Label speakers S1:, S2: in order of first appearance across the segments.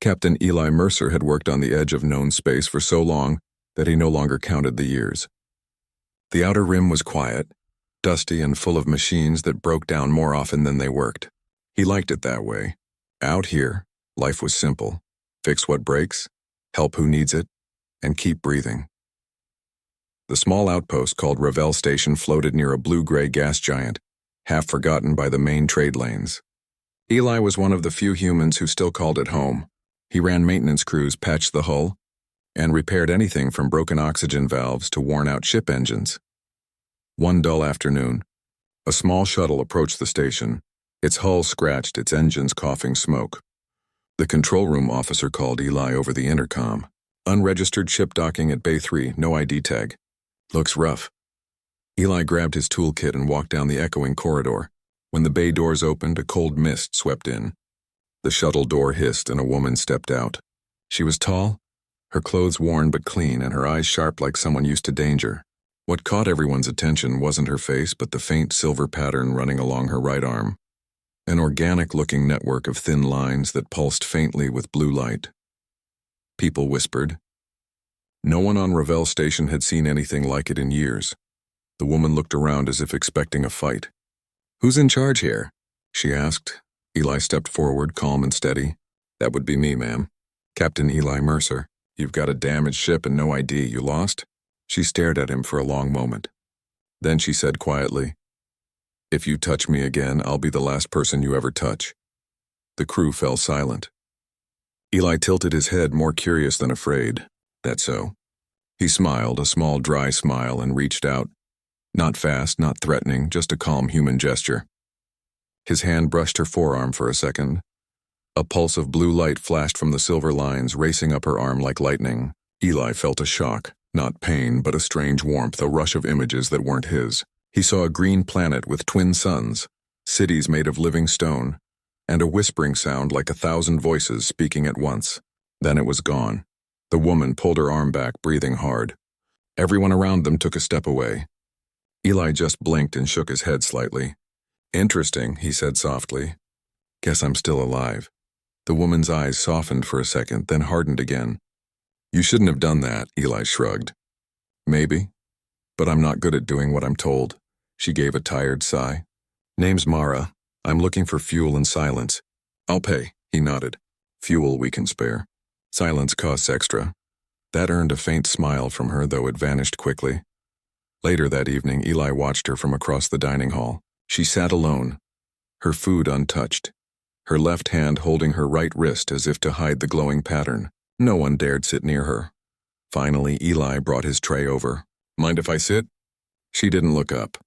S1: Captain Eli Mercer had worked on the edge of known space for so long that he no longer counted the years. The outer rim was quiet, dusty and full of machines that broke down more often than they worked. He liked it that way. Out here, life was simple. Fix what breaks, help who needs it, and keep breathing. The small outpost called Ravel Station floated near a blue-gray gas giant, half forgotten by the main trade lanes. Eli was one of the few humans who still called it home. He ran maintenance crews, patched the hull, and repaired anything from broken oxygen valves to worn-out ship engines. One dull afternoon, a small shuttle approached the station, its hull scratched, its engines coughing smoke. The control room officer called Eli over the intercom. Unregistered ship docking at Bay 3, no ID tag. Looks rough. Eli grabbed his toolkit and walked down the echoing corridor. When the bay doors opened, a cold mist swept in. The shuttle door hissed and a woman stepped out. She was tall, her clothes worn but clean, and her eyes sharp like someone used to danger. What caught everyone's attention wasn't her face, but the faint silver pattern running along her right arm. An organic-looking network of thin lines that pulsed faintly with blue light. People whispered. No one on Ravel Station had seen anything like it in years. The woman looked around as if expecting a fight. "Who's in charge here?" she asked. Eli stepped forward, calm and steady. "That would be me, ma'am. Captain Eli Mercer. You've got a damaged ship and no ID. You lost?" She stared at him for a long moment. Then she said quietly, "If you touch me again, I'll be the last person you ever touch." The crew fell silent. Eli tilted his head, more curious than afraid. "That so?" He smiled, a small dry smile, and reached out. Not fast, not threatening, just a calm human gesture. His hand brushed her forearm for a second. A pulse of blue light flashed from the silver lines, racing up her arm like lightning. Eli felt a shock, not pain, but a strange warmth, a rush of images that weren't his. He saw a green planet with twin suns, cities made of living stone, and a whispering sound like 1,000 voices speaking at once. Then it was gone. The woman pulled her arm back, breathing hard. Everyone around them took a step away. Eli just blinked and shook his head slightly. "Interesting," he said softly. "Guess I'm still alive." The woman's eyes softened for a second, then hardened again. "You shouldn't have done that," Eli shrugged. "Maybe, but I'm not good at doing what I'm told." She gave a tired sigh. "Name's Mara. I'm looking for fuel and silence." "I'll pay," he nodded. "Fuel we can spare. Silence costs extra." That earned a faint smile from her, though it vanished quickly. Later that evening, Eli watched her from across the dining hall. She sat alone, her food untouched, her left hand holding her right wrist as if to hide the glowing pattern. No one dared sit near her. Finally, Eli brought his tray over. "Mind if I sit?" She didn't look up.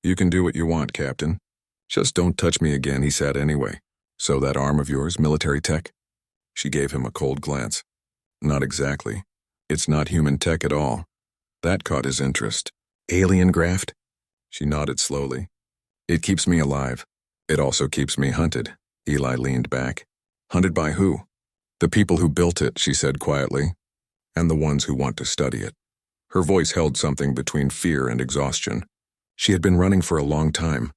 S1: "You can do what you want, Captain. Just don't touch me again," he said anyway. "So that arm of yours, military tech?" She gave him a cold glance. "Not exactly. It's not human tech at all." That caught his interest. "Alien graft?" She nodded slowly. "It keeps me alive. It also keeps me hunted." Eli leaned back. "Hunted by who?" "The people who built it," she said quietly, "and the ones who want to study it." Her voice held something between fear and exhaustion. She had been running for a long time.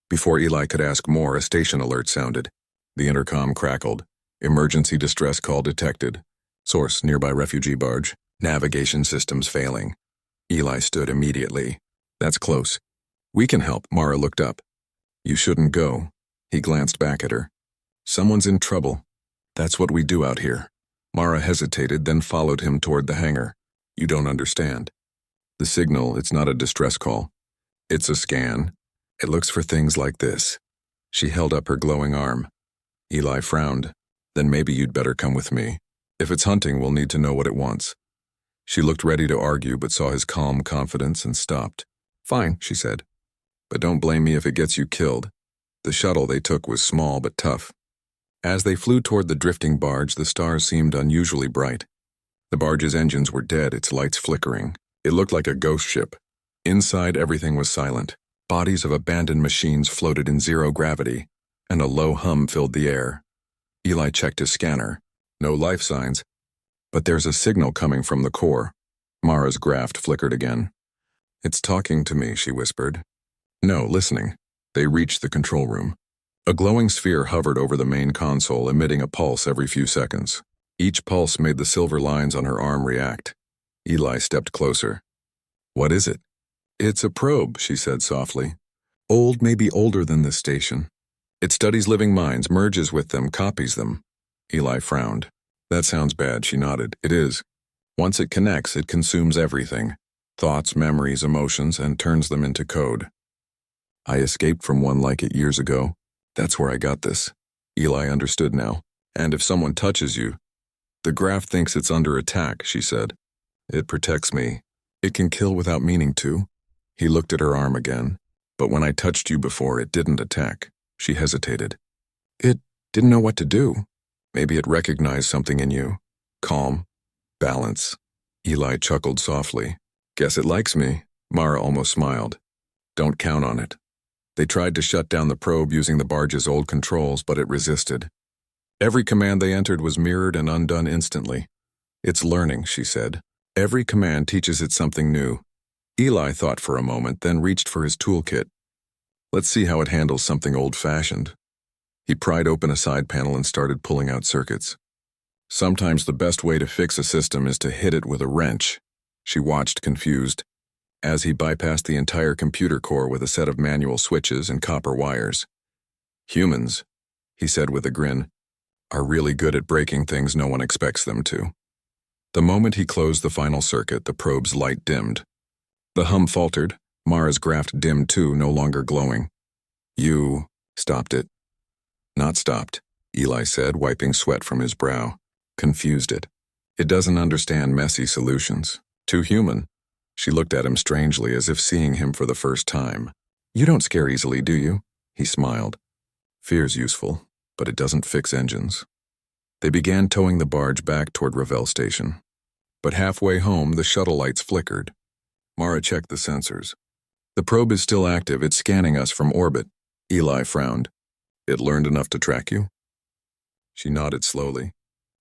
S1: Before Eli could ask more, a station alert sounded. The intercom crackled. "Emergency distress call detected. Source nearby refugee barge. Navigation systems failing." Eli stood immediately. "That's close. We can help." Mara looked up. "You shouldn't go." He glanced back at her. "Someone's in trouble. That's what we do out here." Mara hesitated, then followed him toward the hangar. "You don't understand. The signal, it's not a distress call. It's a scan. It looks for things like this." She held up her glowing arm. Eli frowned. "Then maybe you'd better come with me. If it's hunting, we'll need to know what it wants." She looked ready to argue, but saw his calm confidence and stopped. "Fine," she said. "But don't blame me if it gets you killed." The shuttle they took was small but tough. As they flew toward the drifting barge, the stars seemed unusually bright. The barge's engines were dead, its lights flickering. It looked like a ghost ship. Inside, everything was silent. Bodies of abandoned machines floated in zero gravity, and a low hum filled the air. Eli checked his scanner. No life signs. But there's a signal coming from the core. Mara's graft flickered again. "It's talking to me," she whispered. "No, listening." They reached the control room. A glowing sphere hovered over the main console, emitting a pulse every few seconds. Each pulse made the silver lines on her arm react. Eli stepped closer. "What is it?" "It's a probe," she said softly. "Old, maybe older than this station. It studies living minds, merges with them, copies them." Eli frowned. "That sounds bad," she nodded. "It is. Once it connects, it consumes everything. Thoughts, memories, emotions, and turns them into code. I escaped from one like it years ago. That's where I got this." Eli understood now. "And if someone touches you..." "The graph thinks it's under attack," she said. "It protects me. It can kill without meaning to." He looked at her arm again. "But when I touched you before, it didn't attack." She hesitated. "It didn't know what to do. Maybe it recognized something in you. Calm. Balance." Eli chuckled softly. "Guess it likes me." Mara almost smiled. "Don't count on it." They tried to shut down the probe using the barge's old controls, but it resisted. Every command they entered was mirrored and undone instantly. "It's learning," she said. "Every command teaches it something new." Eli thought for a moment, then reached for his toolkit. "Let's see how it handles something old-fashioned." He pried open a side panel and started pulling out circuits. "Sometimes the best way to fix a system is to hit it with a wrench." She watched, confused, as he bypassed the entire computer core with a set of manual switches and copper wires. "Humans," he said with a grin, "are really good at breaking things no one expects them to." The moment he closed the final circuit, the probe's light dimmed. The hum faltered. Mara's graph dimmed too, no longer glowing. "You stopped it." "Not stopped," Eli said, wiping sweat from his brow. "Confused it. It doesn't understand messy solutions. Too human." She looked at him strangely, as if seeing him for the first time. "You don't scare easily, do you?" He smiled. "Fear's useful, but it doesn't fix engines." They began towing the barge back toward Ravel Station. But halfway home, the shuttle lights flickered. Mara checked the sensors. "The probe is still active. It's scanning us from orbit." Eli frowned. "It learned enough to track you?" She nodded slowly.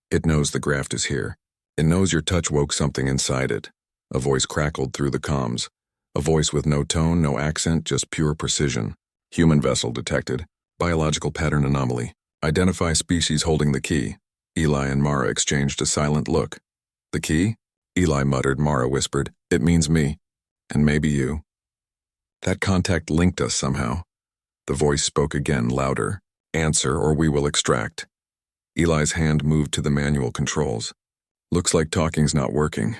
S1: "It knows the graft is here. It knows your touch woke something inside it." A voice crackled through the comms. A voice with no tone, no accent, just pure precision. "Human vessel detected. Biological pattern anomaly. Identify species holding the key." Eli and Mara exchanged a silent look. "The key?" Eli muttered. Mara whispered, "It means me. And maybe you." "That contact linked us somehow." The voice spoke again, louder. "Answer or we will extract." Eli's hand moved to the manual controls. "Looks like talking's not working."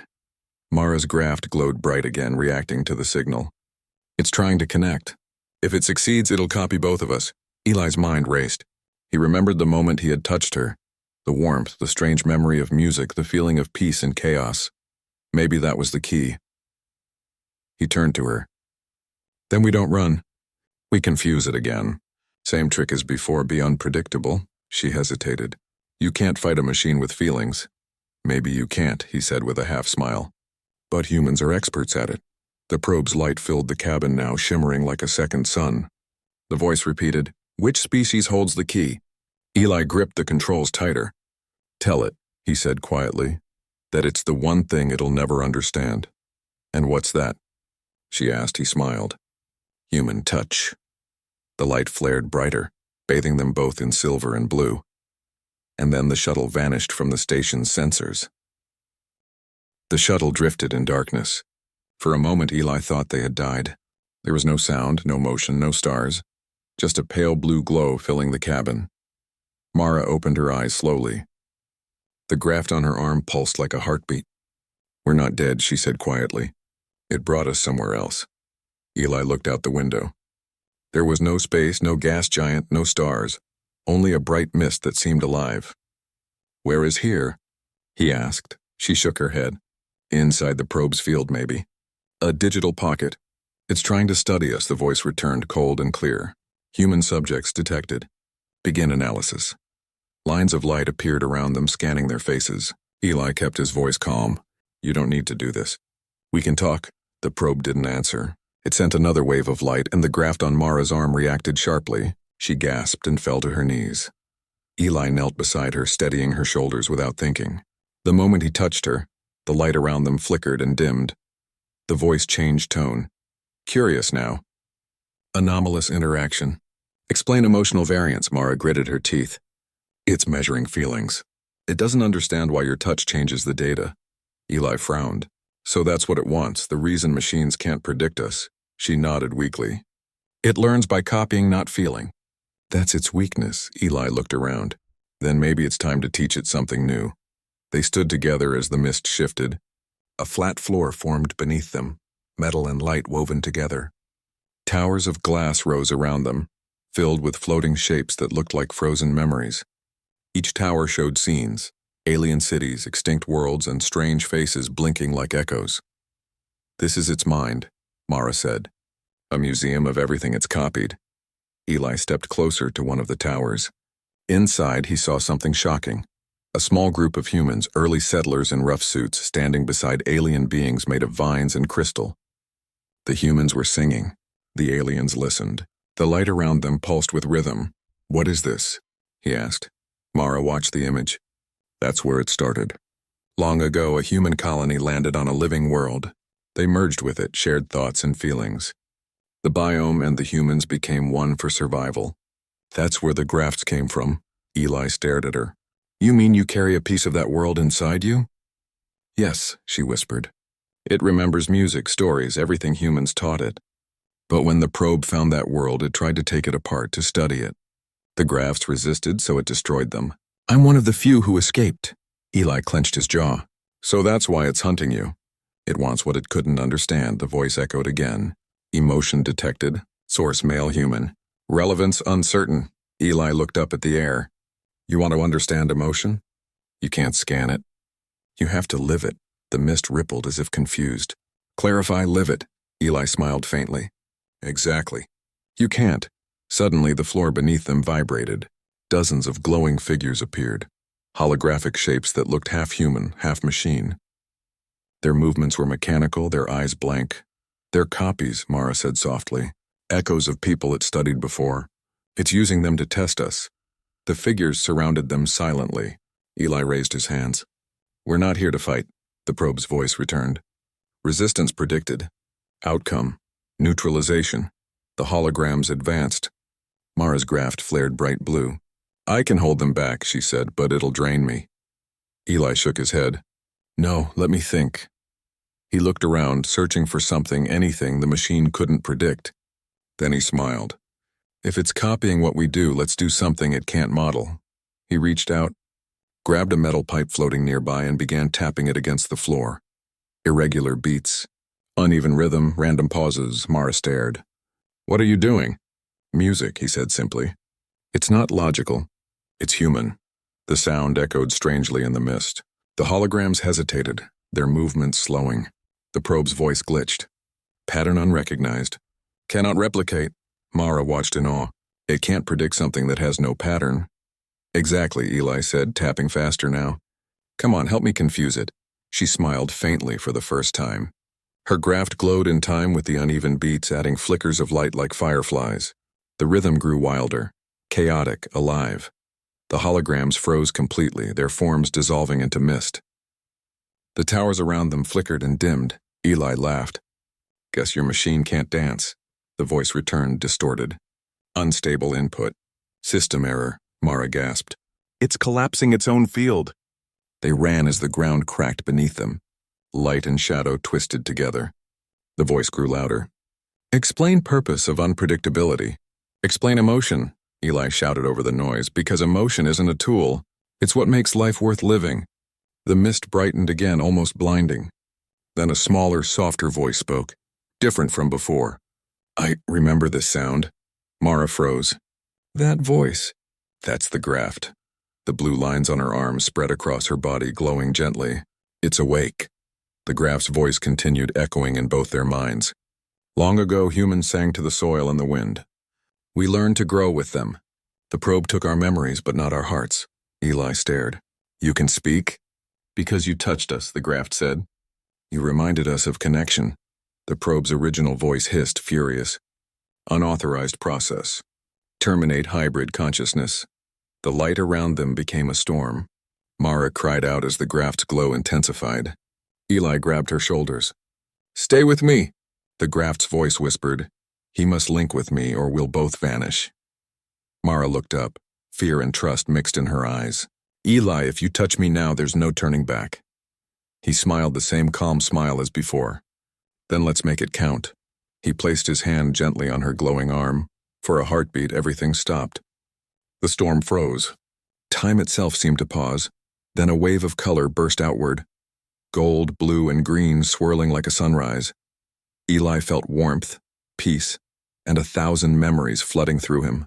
S1: Mara's graft glowed bright again, reacting to the signal. "It's trying to connect. If it succeeds, it'll copy both of us." Eli's mind raced. He remembered the moment he had touched her. The warmth, the strange memory of music, the feeling of peace and chaos. Maybe that was the key. He turned to her. "Then we don't run. We confuse it again. Same trick as before, be unpredictable." She hesitated. "You can't fight a machine with feelings." "Maybe you can't," he said with a half smile. "But humans are experts at it." The probe's light filled the cabin now, shimmering like a second sun. The voice repeated, "Which species holds the key?" Eli gripped the controls tighter. "Tell it," he said quietly, "that it's the one thing it'll never understand." "And what's that?" she asked. He smiled. "Human touch." The light flared brighter, bathing them both in silver and blue. And then the shuttle vanished from the station's sensors. The shuttle drifted in darkness. For a moment, Eli thought they had died. There was no sound, no motion, no stars, just a pale blue glow filling the cabin. Mara opened her eyes slowly. The graft on her arm pulsed like a heartbeat. "We're not dead," she said quietly. "It brought us somewhere else." Eli looked out the window. There was no space, no gas giant, no stars, only a bright mist that seemed alive. "Where is here?" he asked. She shook her head. "Inside the probe's field, maybe. A digital pocket. It's trying to study us," the voice returned, cold and clear. "Human subjects detected. Begin analysis." Lines of light appeared around them, scanning their faces. Eli kept his voice calm. "You don't need to do this. We can talk." The probe didn't answer. It sent another wave of light, and the graft on Mara's arm reacted sharply. She gasped and fell to her knees. Eli knelt beside her, steadying her shoulders without thinking. The moment he touched her, the light around them flickered and dimmed. The voice changed tone. Curious now. "Anomalous interaction. Explain emotional variance, Mara gritted her teeth. It's measuring feelings. It doesn't understand why your touch changes the data. Eli frowned. So that's what it wants, the reason machines can't predict us. She nodded weakly. It learns by copying, not feeling. That's its weakness, Eli looked around. Then maybe it's time to teach it something new. They stood together as the mist shifted. A flat floor formed beneath them, metal and light woven together. Towers of glass rose around them, filled with floating shapes that looked like frozen memories. Each tower showed scenes, alien cities, extinct worlds, and strange faces blinking like echoes. This is its mind, Mara said. A museum of everything it's copied. Eli stepped closer to one of the towers. Inside, he saw something shocking. A small group of humans, early settlers in rough suits, standing beside alien beings made of vines and crystal. The humans were singing. The aliens listened. The light around them pulsed with rhythm. What is this? He asked. Mara watched the image. That's where it started. Long ago, a human colony landed on a living world. They merged with it, shared thoughts and feelings. The biome and the humans became one for survival. That's where the grafts came from. Eli stared at her. You mean you carry a piece of that world inside you? Yes, she whispered. It remembers music, stories, everything humans taught it. But when the probe found that world, it tried to take it apart, to study it. The grafts resisted, so it destroyed them. I'm one of the few who escaped. Eli clenched his jaw. So that's why it's hunting you. It wants what it couldn't understand, the voice echoed again. Emotion detected. Source male human. Relevance uncertain. Eli looked up at the air. You want to understand emotion? You can't scan it. You have to live it. The mist rippled as if confused. Clarify, live it. Eli smiled faintly. Exactly. You can't. Suddenly, the floor beneath them vibrated. Dozens of glowing figures appeared. Holographic shapes that looked half human, half machine. Their movements were mechanical, their eyes blank. They're copies, Mara said softly. Echoes of people it studied before. It's using them to test us. The figures surrounded them silently. Eli raised his hands. We're not here to fight, the probe's voice returned. Resistance predicted. Outcome. Neutralization. The holograms advanced. Mara's graft flared bright blue. I can hold them back, she said, but it'll drain me. Eli shook his head. No, let me think. He looked around, searching for something, anything the machine couldn't predict. Then he smiled. If it's copying what we do, let's do something it can't model. He reached out, grabbed a metal pipe floating nearby and began tapping it against the floor. Irregular beats. Uneven rhythm, random pauses. Mara stared. What are you doing? Music, he said simply. It's not logical. It's human. The sound echoed strangely in the mist. The holograms hesitated, their movements slowing. The probe's voice glitched. Pattern unrecognized. Cannot replicate. Mara watched in awe. It can't predict something that has no pattern. Exactly, Eli said, tapping faster now. Come on, help me confuse it. She smiled faintly for the first time. Her graft glowed in time with the uneven beats, adding flickers of light like fireflies. The rhythm grew wilder, chaotic, alive. The holograms froze completely, their forms dissolving into mist. The towers around them flickered and dimmed. Eli laughed. Guess your machine can't dance. The voice returned, distorted. Unstable input. System error, Mara gasped. It's collapsing its own field. They ran as the ground cracked beneath them. Light and shadow twisted together. The voice grew louder. Explain purpose of unpredictability. Explain emotion, Eli shouted over the noise, because emotion isn't a tool. It's what makes life worth living. The mist brightened again, almost blinding. Then a smaller, softer voice spoke, different from before. I remember this sound. Mara froze. That voice. That's the graft. The blue lines on her arms spread across her body, glowing gently. It's awake. The graft's voice continued, echoing in both their minds. Long ago, humans sang to the soil and the wind. We learned to grow with them. The probe took our memories, but not our hearts. Eli stared. You can speak? Because you touched us, the graft said. You reminded us of connection. The probe's original voice hissed, furious. Unauthorized process. Terminate hybrid consciousness. The light around them became a storm. Mara cried out as the graft's glow intensified. Eli grabbed her shoulders. Stay with me, the graft's voice whispered. He must link with me or we'll both vanish. Mara looked up, fear and trust mixed in her eyes. Eli, if you touch me now, there's no turning back. He smiled the same calm smile as before. Then let's make it count. He placed his hand gently on her glowing arm. For a heartbeat, everything stopped. The storm froze. Time itself seemed to pause. Then a wave of color burst outward. Gold, blue, and green swirling like a sunrise. Eli felt warmth, peace, and 1,000 memories flooding through him.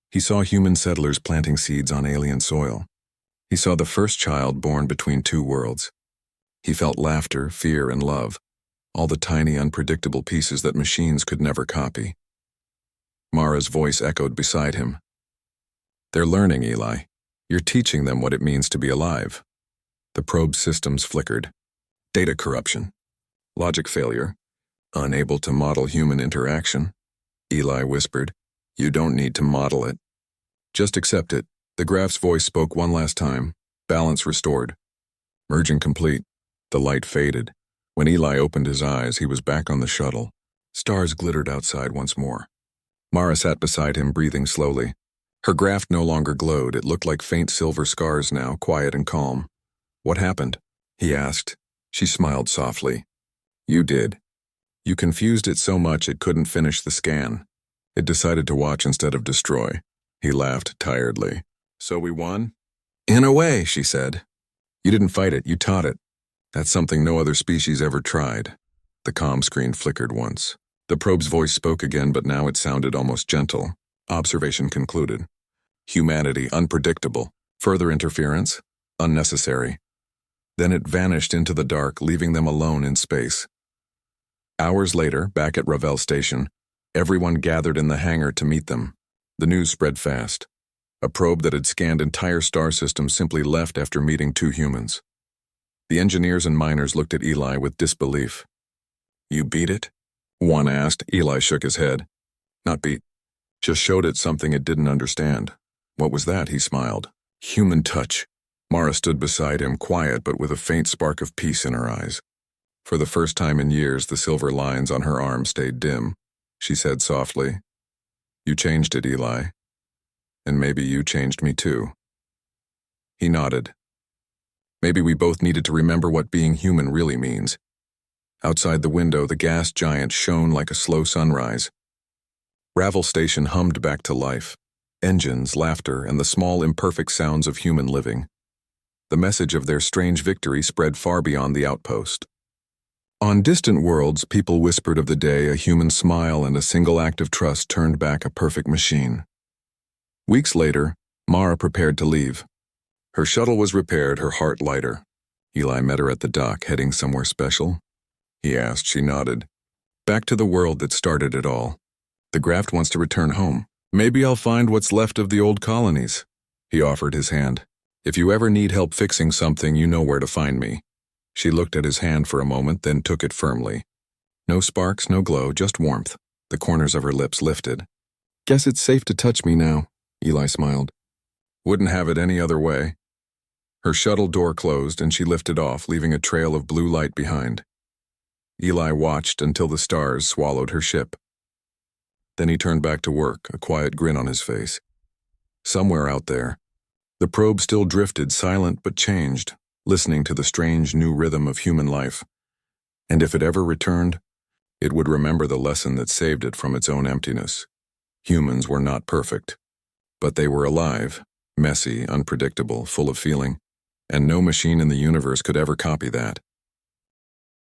S1: He saw human settlers planting seeds on alien soil. He saw the first child born between two worlds. He felt laughter, fear, and love, all the tiny, unpredictable pieces that machines could never copy. Mara's voice echoed beside him. They're learning, Eli. You're teaching them what it means to be alive. The probe's systems flickered. Data corruption. Logic failure. Unable to model human interaction. Eli whispered, You don't need to model it. Just accept it. The graph's voice spoke one last time. Balance restored. Merging complete. The light faded. When Eli opened his eyes, he was back on the shuttle. Stars glittered outside once more. Mara sat beside him, breathing slowly. Her graph no longer glowed. It looked like faint silver scars now, quiet and calm. What happened? He asked. She smiled softly. You did. You confused it so much it couldn't finish the scan. It decided to watch instead of destroy. He laughed tiredly. So we won? In a way, she said. You didn't fight it, you taught it. That's something no other species ever tried. The comm screen flickered once. The probe's voice spoke again, but now it sounded almost gentle. Observation concluded. Humanity unpredictable. Further interference? Unnecessary. Then it vanished into the dark, leaving them alone in space. Hours later, back at Ravel Station, everyone gathered in the hangar to meet them. The news spread fast. A probe that had scanned entire star systems simply left after meeting two humans. The engineers and miners looked at Eli with disbelief. You beat it? One asked. Eli shook his head. Not beat. Just showed it something it didn't understand. What was that? He smiled. Human touch. Mara stood beside him, quiet but with a faint spark of peace in her eyes. For the first time in years, the silver lines on her arm stayed dim. She said softly, You changed it, Eli. And maybe you changed me too. He nodded. Maybe we both needed to remember what being human really means. Outside the window, the gas giant shone like a slow sunrise. Ravel Station hummed back to life. Engines, laughter, and the small, imperfect sounds of human living. The message of their strange victory spread far beyond the outpost. On distant worlds, people whispered of the day a human smile and a single act of trust turned back a perfect machine. Weeks later, Mara prepared to leave. Her shuttle was repaired, her heart lighter. Eli met her at the dock, heading somewhere special? He asked. She nodded. Back to the world that started it all. The Graft wants to return home. Maybe I'll find what's left of the old colonies. He offered his hand. If you ever need help fixing something, you know where to find me. She looked at his hand for a moment, then took it firmly. No sparks, no glow, just warmth. The corners of her lips lifted. Guess it's safe to touch me now, Eli smiled. Wouldn't have it any other way. Her shuttle door closed and she lifted off, leaving a trail of blue light behind. Eli watched until the stars swallowed her ship. Then he turned back to work, a quiet grin on his face. Somewhere out there, the probe still drifted, silent but changed, listening to the strange new rhythm of human life. And if it ever returned, it would remember the lesson that saved it from its own emptiness. Humans were not perfect, but they were alive, messy, unpredictable, full of feeling, and no machine in the universe could ever copy that.